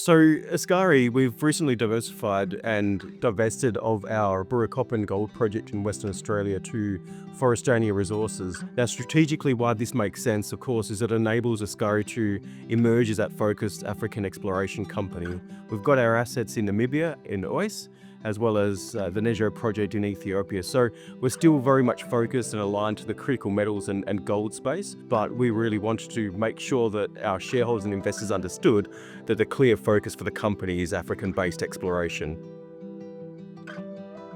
So, Askari, we've recently diversified and divested of our Burra Gold Project in Western Australia to Forestania Resources. Now, strategically, why this makes sense, of course, is it enables Askari to emerge as that focused African exploration company. We've got our assets in Namibia, in Ois, as well as the Nejo project in Ethiopia. So we're still very much focused and aligned to the critical metals and gold space, but we really wanted to make sure that our shareholders and investors understood that the clear focus for the company is African-based exploration.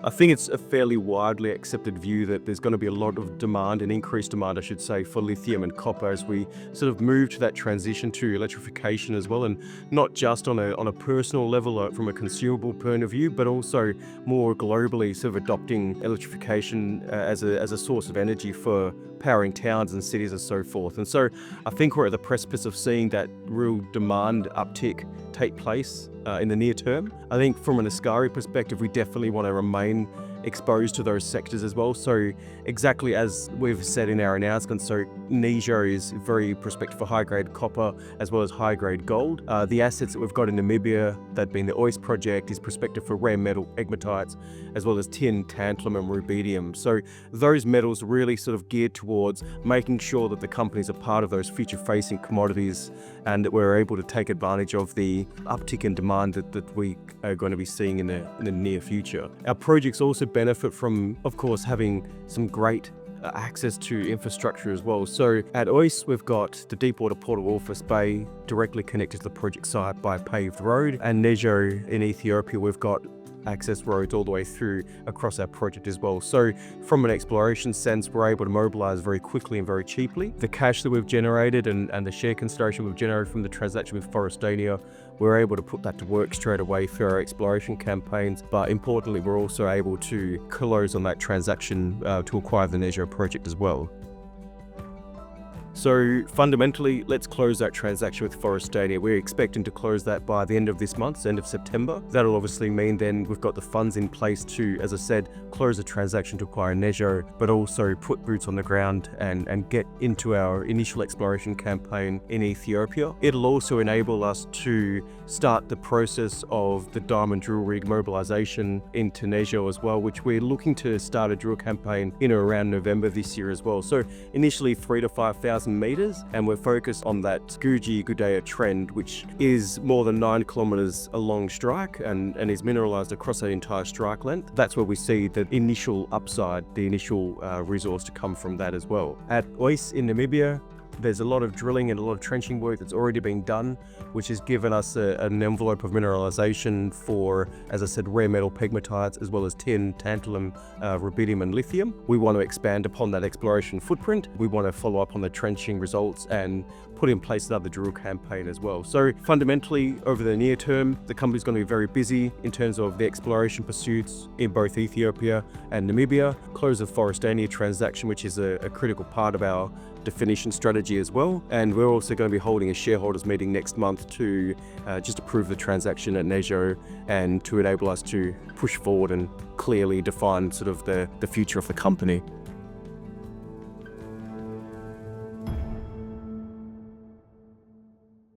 I think it's a fairly widely accepted view that there's going to be a lot of demand, and increased demand, I should say, for lithium and copper as we sort of move to that transition to electrification as well, and not just on a personal level from a consumable point of view, but also more globally sort of adopting electrification as a source of energy for powering towns and cities and so forth. And so I think we're at the precipice of seeing that real demand uptick take place in the near term. I think from an Askari perspective, we definitely want to remain exposed to those sectors as well. So exactly as we've said in our announcement, so Nejo is very prospective for high-grade copper as well as high-grade gold. The assets that we've got in Namibia, that being the Ois project, is prospective for rare metal pegmatites as well as tin, tantalum and rubidium. So those metals really sort of geared towards making sure that the companies are part of those future-facing commodities and that we're able to take advantage of the uptick in demand that we are going to be seeing in the near future. Our projects also benefit from, of course, having some great access to infrastructure as well. So at Ois, we've got the deepwater port of Walvis Bay directly connected to the project site by a paved road, and Nejo in Ethiopia, we've got access roads all the way through across our project as well. So from an exploration sense, we're able to mobilize very quickly and very cheaply. The cash that we've generated and the share consideration we've generated from the transaction with Forestania, we're able to put that to work straight away for our exploration campaigns. But importantly, we're also able to close on that transaction to acquire the Nejo project as well. So fundamentally, let's close that transaction with Forestania. We're expecting to close that by the end of this month, end of September. That'll obviously mean then we've got the funds in place to, as I said, close the transaction to acquire Nejo, but also put boots on the ground and get into our initial exploration campaign in Ethiopia. It'll also enable us to start the process of the diamond drill rig mobilization into Nejo as well, which we're looking to start a drill campaign in or around November this year as well. So initially 3,000 to 5,000 meters, and we're focused on that Guji-Gudea trend, which is more than 9 kilometers along strike and is mineralized across that entire strike length. That's where we see the initial upside, the initial resource to come from that as well. At Ois in Namibia, there's a lot of drilling and a lot of trenching work that's already been done, which has given us an envelope of mineralization for, as I said, rare metal pegmatites, as well as tin, tantalum, rubidium and lithium. We want to expand upon that exploration footprint. We want to follow up on the trenching results and put in place another drill campaign as well. So fundamentally, over the near term, the company's going to be very busy in terms of the exploration pursuits in both Ethiopia and Namibia, close the Forestania transaction, which is a critical part of our definition strategy as well. And we're also going to be holding a shareholders meeting next month to just approve the transaction at Nejo and to enable us to push forward and clearly define sort of the future of the company.